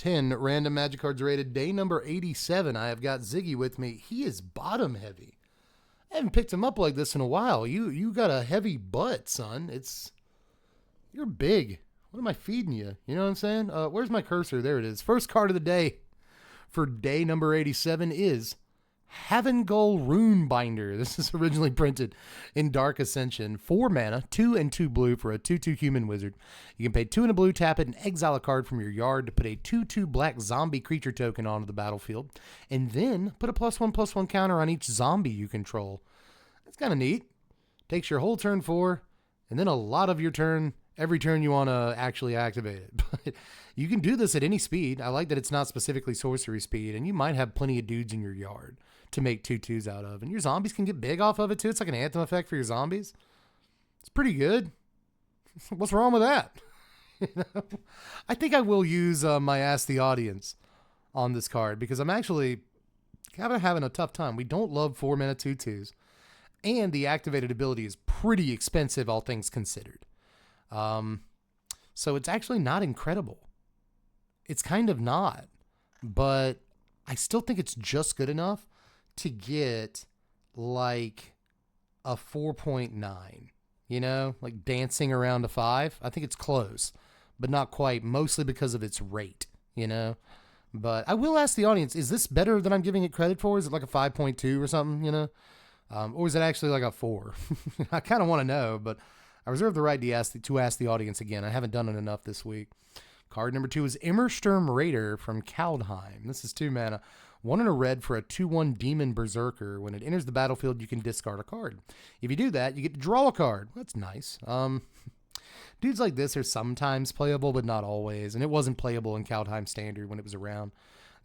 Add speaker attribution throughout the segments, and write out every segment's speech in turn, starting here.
Speaker 1: 10 random magic cards rated. Day number 87. I have got Ziggy with me. He is bottom heavy. I haven't picked him up like this in a while. You got a heavy butt, son. You're big. What am I feeding you? You know what I'm saying? Where's my cursor? There it is. First card of the day for day number 87 is Havengull Rune Binder. This is originally printed in Dark Ascension. 4 mana, 2 and 2 blue for a 2/2 human wizard. You can pay 2 and a blue, tap it, and exile a card from your yard to put a 2/2 black zombie creature token onto the battlefield. And then put a +1/+1 counter on each zombie you control. That's kind of neat. Takes your whole turn 4, and then a lot of your turn, every turn you want to actually activate it. But you can do this at any speed. I like that it's not specifically sorcery speed, and you might have plenty of dudes in your yard to make 2/2s out of. And your zombies can get big off of it too. It's like an anthem effect for your zombies. It's pretty good. What's wrong with that? You know? I think I will use my Ask the Audience on this card because I'm actually kind of having a tough time. We don't love 4 mana 2/2s. And the activated ability is pretty expensive, all things considered. So it's actually not incredible. It's kind of not. But I still think it's just good enough to get like a 4.9, you know, like dancing around a 5. I think it's close, but not quite, mostly because of its rate, you know. But I will ask the audience, is this better than I'm giving it credit for? Is it like a 5.2 or something, you know? Or is it actually like a 4? I kind of want to know, but I reserve the right to ask the audience again. I haven't done it enough this week. Card number 2 is Emer Raider from Kaldheim. This is 2 mana. 1 and a red for a 2/1 Demon Berserker. When it enters the battlefield, you can discard a card. If you do that, you get to draw a card. That's nice. Dudes like this are sometimes playable, but not always. And it wasn't playable in Kaldheim Standard when it was around.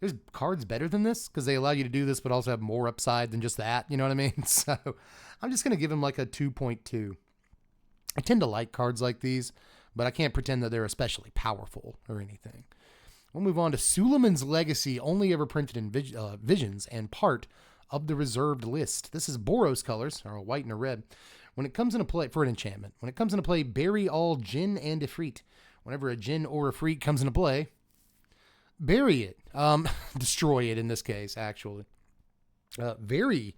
Speaker 1: There's cards better than this because they allow you to do this, but also have more upside than just that. You know what I mean? So I'm just going to give him like a 2.2. I tend to like cards like these, but I can't pretend that they're especially powerful or anything. We'll move on to Suleman's Legacy, only ever printed in Visions and part of the reserved list. This is Boros colors, or a white and a red. When it comes into play, for an enchantment, when it comes into play, bury all Djinn and Ifrit. Whenever a Djinn or Ifrit comes into play, bury it. Destroy it in this case, actually. Very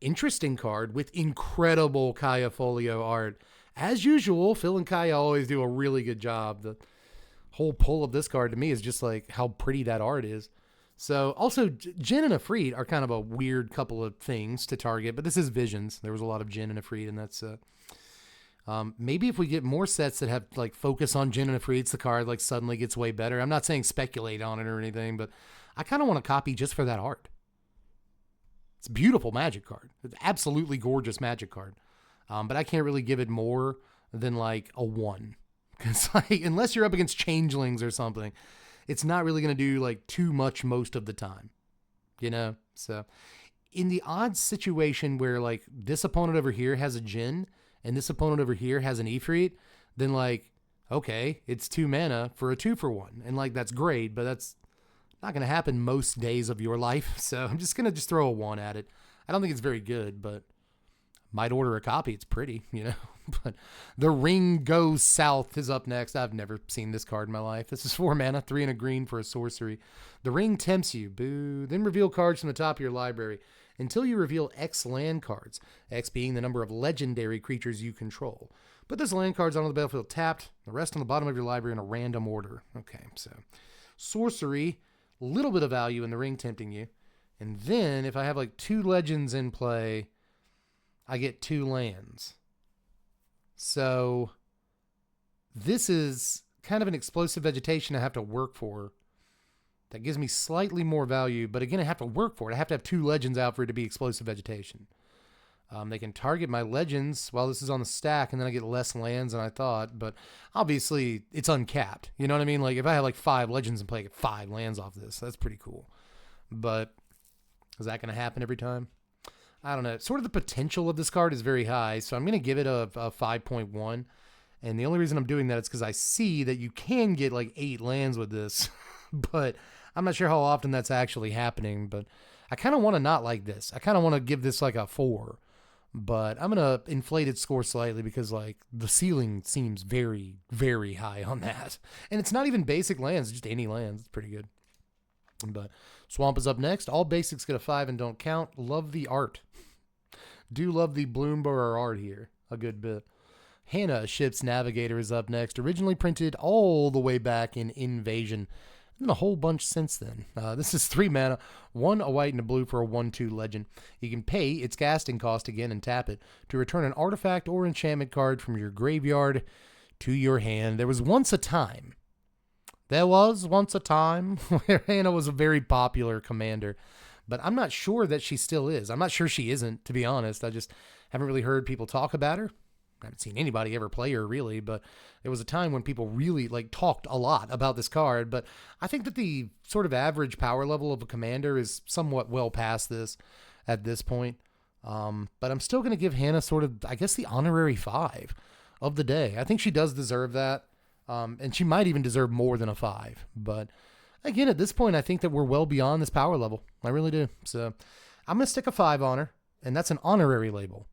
Speaker 1: interesting card with incredible Kaya Folio art. As usual, Phil and Kaya always do a really good job. The whole pull of this card to me is just like how pretty that art is. So also Djinn and Ifrit are kind of a weird couple of things to target, but this is Visions. There was a lot of Djinn and Ifrit, and that's maybe if we get more sets that have like focus on Djinn and Ifrit, the card like suddenly gets way better. I'm not saying speculate on it or anything, but I kind of want to copy just for that art. It's a beautiful Magic card. It's absolutely gorgeous Magic card. But I can't really give it more than like a 1. Because like, unless you're up against Changelings or something, it's not really going to do like too much most of the time, you know? So in the odd situation where like this opponent over here has a Djinn and this opponent over here has an Ifrit, then like, okay, it's 2 mana for a 2-for-1. And like, that's great, but that's not going to happen most days of your life. So I'm just going to throw a 1 at it. I don't think it's very good, but might order a copy. It's pretty, you know. But The Ring Goes South is up next. I've never seen this card in my life. This is 4 mana, 3 and a green for a sorcery. The Ring tempts you. Boo. Then reveal cards from the top of your library until you reveal X land cards. X being the number of legendary creatures you control. Put those land cards onto the battlefield tapped. The rest on the bottom of your library in a random order. Okay, so sorcery, little bit of value in the Ring tempting you. And then if I have like 2 legends in play, I get 2 lands. So this is kind of an explosive vegetation I have to work for. That gives me slightly more value, but again, I have to work for it. I have to have 2 legends out for it to be explosive vegetation. They can target my legends while this is on the stack, and then I get less lands than I thought, but obviously it's uncapped. You know what I mean? Like if I have like 5 legends and play, I get 5 lands off this. That's pretty cool. But is that going to happen every time? I don't know. Sort of the potential of this card is very high, so I'm going to give it a 5.1. And the only reason I'm doing that is because I see that you can get like 8 lands with this, but I'm not sure how often that's actually happening. But I kind of want to not like this. I kind of want to give this like a 4. But I'm going to inflate its score slightly because, like, the ceiling seems very, very high on that. And it's not even basic lands, just any lands. It's pretty good. But Swamp is up next. All basics get a 5 and don't count. Love the art. Do love the Bloomberg art here a good bit. Hannah Ship's Navigator is up next. Originally printed all the way back in Invasion. And a whole bunch since then. This is 3 mana, 1 a white and a blue for a 1/2 legend. You can pay its casting cost again and tap it to return an artifact or enchantment card from your graveyard to your hand. There was once a time where Hannah was a very popular commander, but I'm not sure that she still is. I'm not sure she isn't, to be honest. I just haven't really heard people talk about her. I haven't seen anybody ever play her, really, but there was a time when people really talked a lot about this card. But I think that the sort of average power level of a commander is somewhat well past this at this point. But I'm still going to give Hannah sort of, I guess, the honorary 5 of the day. I think she does deserve that. And she might even deserve more than a 5. But again, at this point, I think that we're well beyond this power level. I really do. So I'm going to stick a 5 on her, and that's an honorary label.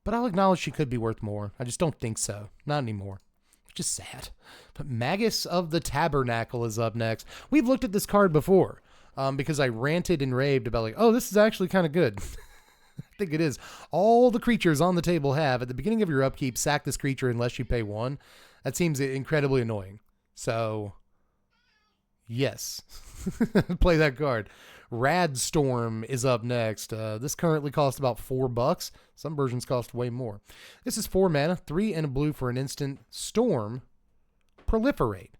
Speaker 1: But I'll acknowledge she could be worth more. I just don't think so. Not anymore. It's just sad. But Magus of the Tabernacle is up next. We've looked at this card before because I ranted and raved about oh, this is actually kind of good. I think it is. All the creatures on the table have, at the beginning of your upkeep, sack this creature unless you pay 1. That seems incredibly annoying. So, yes. Play that card. Rad Storm is up next. This currently costs about $4. Some versions cost way more. This is 4 mana, 3 and a blue for an instant. Storm, proliferate.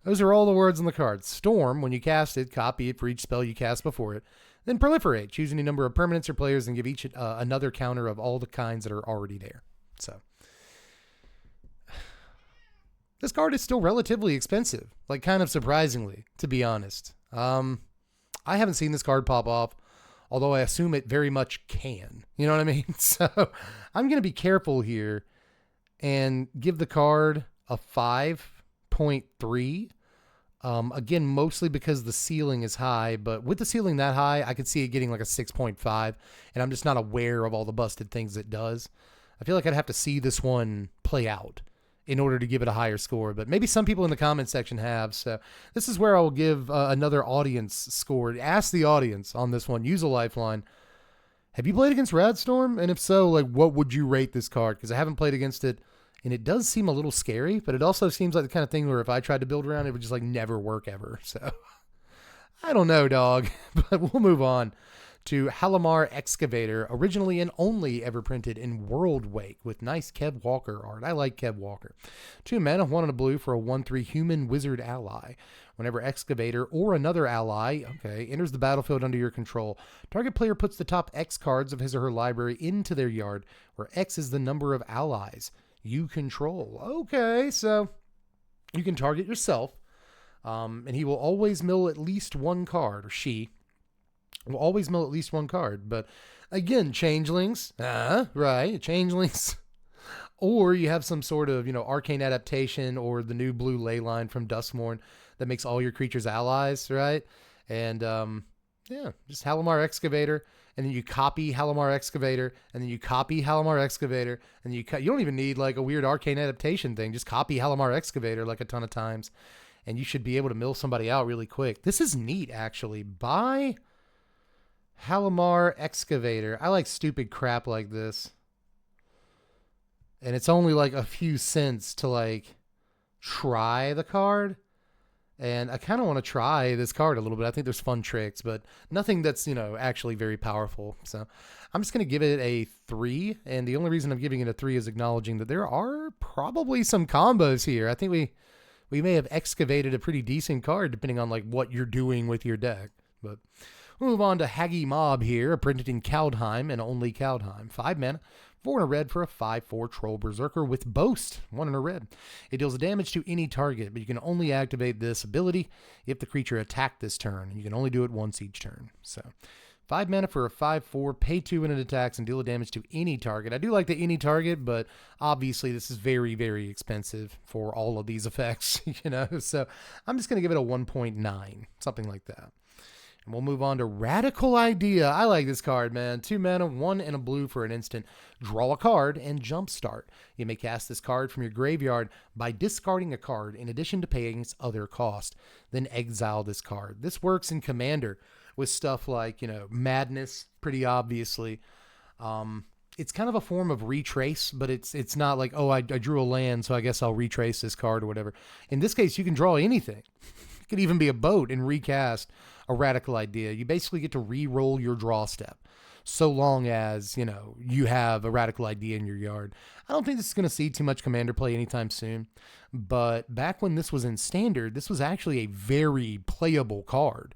Speaker 1: Those are all the words on the card. Storm, when you cast it, copy it for each spell you cast before it. Then proliferate. Choose any number of permanents or players and give each another counter of all the kinds that are already there. So, this card is still relatively expensive. Kind of surprisingly, to be honest. I haven't seen this card pop off, although I assume it very much can. You know what I mean? So I'm going to be careful here and give the card a 5.3. Again, mostly because the ceiling is high, but with the ceiling that high, I could see it getting a 6.5, and I'm just not aware of all the busted things it does. I feel like I'd have to see this one play out in order to give it a higher score, but maybe some people in the comment section have. So this is where I will give another audience score. Ask the audience on this one. Use a lifeline. Have you played against Rad Storm? And if so, what would you rate this card? Because I haven't played against it, and it does seem a little scary, but it also seems like the kind of thing where if I tried to build around it, would just never work ever. So I don't know, dog, but we'll move on to Halamar Excavator, originally and only ever printed in World Wake with nice Kev Walker art. I like Kev Walker. 2 mana, 1 and a blue for a 1/3 human wizard ally. Whenever Excavator or another ally, enters the battlefield under your control, target player puts the top X cards of his or her library into their yard, where X is the number of allies you control. Okay, so you can target yourself, and he will always mill at least 1 card, or she will always mill at least 1 card. But again, changelings, right, changelings. Or you have some sort of, arcane adaptation or the new blue ley line from Duskmourn that makes all your creatures allies, right? And just Halamar Excavator, and then you copy Halamar Excavator, and then you copy Halamar Excavator, and you don't even need a weird arcane adaptation thing. Just copy Halamar Excavator a ton of times, and you should be able to mill somebody out really quick. This is neat, actually. Buy Halamar Excavator. I like stupid crap like this. And it's only a few cents to try the card. And I kind of want to try this card a little bit. I think there's fun tricks, but nothing that's, actually very powerful. So I'm just going to give it a 3. And the only reason I'm giving it a 3 is acknowledging that there are probably some combos here. I think we may have excavated a pretty decent card depending on what you're doing with your deck. But we'll move on to Haggy Mob here, printed in Kaldheim and only Kaldheim. 5 mana, 4 and a red for a 5/4 Troll Berserker with Boast, 1 and a red. It deals damage to any target, but you can only activate this ability if the creature attacked this turn. You can only do it once each turn. So 5 mana for a 5/4, pay 2 when it attacks, and deal damage to any target. I do like the any target, but obviously this is very, very expensive for all of these effects, So I'm just going to give it a 1.9, something like that. And we'll move on to Radical Idea. I like this card, man. 2 mana, 1 and a blue for an instant. Draw a card and jumpstart. You may cast this card from your graveyard by discarding a card in addition to paying its other cost. Then exile this card. This works in Commander with stuff like, Madness, pretty obviously. It's kind of a form of retrace, but it's not like, oh, I drew a land, so I guess I'll retrace this card or whatever. In this case, you can draw anything. It could even be a boat and recast a Radical Idea. You basically get to re-roll your draw step so long as, you have a Radical Idea in your yard. I don't think this is going to see too much Commander play anytime soon, but back when this was in Standard, this was actually a very playable card.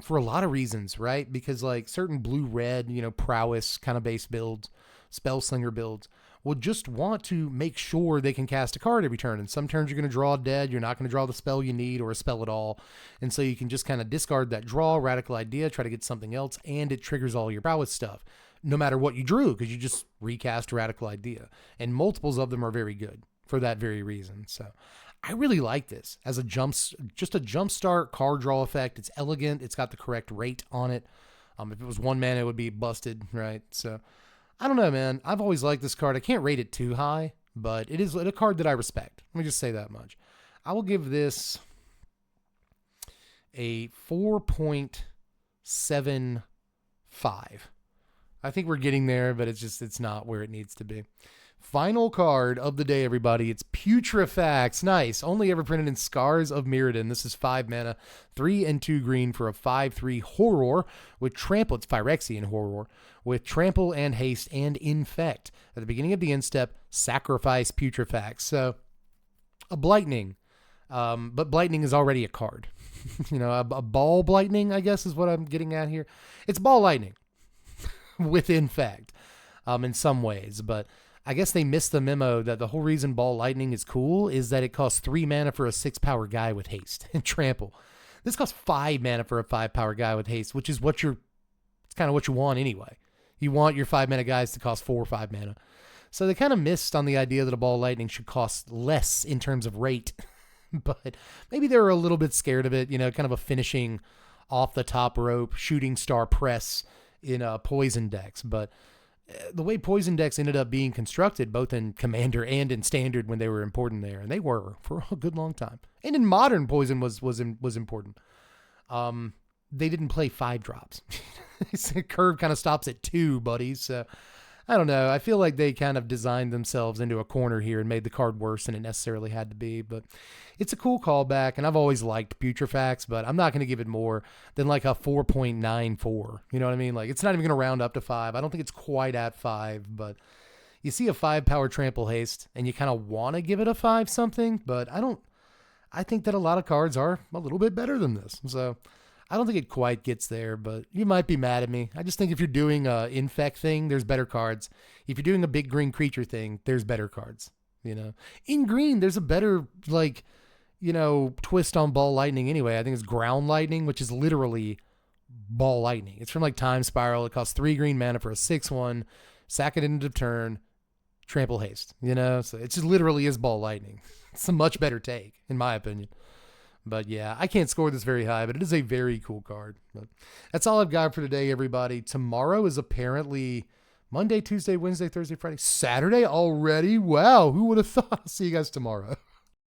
Speaker 1: For a lot of reasons, right? Because like certain blue-red, prowess kind of base builds, spellslinger builds, will just want to make sure they can cast a card every turn. And some turns you're going to draw dead, you're not going to draw the spell you need or a spell at all. And so you can just kind of discard that draw, Radical Idea, try to get something else, and it triggers all your prowess stuff, no matter what you drew, because you just recast Radical Idea. And multiples of them are very good for that very reason. So I really like this as just a jump start card draw effect. It's elegant. It's got the correct rate on it. If it was 1 mana, it would be busted, right? So I don't know, man. I've always liked this card. I can't rate it too high, but it is a card that I respect. Let me just say that much. I will give this a 4.75. I think we're getting there, but it's not where it needs to be. Final card of the day, everybody. It's Putrefacts. Nice. Only ever printed in Scars of Mirrodin. This is 5 mana, 3 and 2 green for a 5/3 horror with trample. It's Phyrexian horror with trample and haste and infect. At the beginning of the end step, sacrifice Putrefacts. So a Blightning. But Blightning is already a card. A Ball Blightning, I guess, is what I'm getting at here. It's Ball Lightning with infect in some ways, but I guess they missed the memo that the whole reason Ball Lightning is cool is that it costs 3 mana for a 6-power guy with haste and trample. This costs 5 mana for a 5-power guy with haste, which is it's kind of what you want anyway. You want your 5 mana guys to cost 4 or 5 mana. So they kind of missed on the idea that a Ball Lightning should cost less in terms of rate, but maybe they were a little bit scared of it, kind of a finishing off the top rope shooting star press in poison decks, but the way poison decks ended up being constructed, both in Commander and in Standard when they were important there, and they were for a good long time. And in Modern, poison was important. They didn't play 5 drops. The curve kind of stops at 2, buddies. So I don't know. I feel like they kind of designed themselves into a corner here and made the card worse than it necessarily had to be. But it's a cool callback, and I've always liked Putrefacts, but I'm not going to give it more than like a 4.94. You know what I mean? Like, it's not even going to round up to 5. I don't think it's quite at 5, but you see a 5-power trample haste, and you kind of want to give it a 5 something, but I think that a lot of cards are a little bit better than this. So I don't think it quite gets there, but you might be mad at me. I just think if you're doing a infect thing, there's better cards. If you're doing a big green creature thing, there's better cards. In green, there's a better, twist on Ball Lightning anyway. I think it's Ground Lightning, which is literally Ball Lightning. It's from like Time Spiral. It costs 3 green mana for a 6/1. Sack it into turn, trample haste. So it just literally is Ball Lightning. It's a much better take, in my opinion. But yeah, I can't score this very high, but it is a very cool card. But that's all I've got for today, everybody. Tomorrow is apparently Monday, Tuesday, Wednesday, Thursday, Friday, Saturday already. Wow, who would have thought? I'll see you guys tomorrow.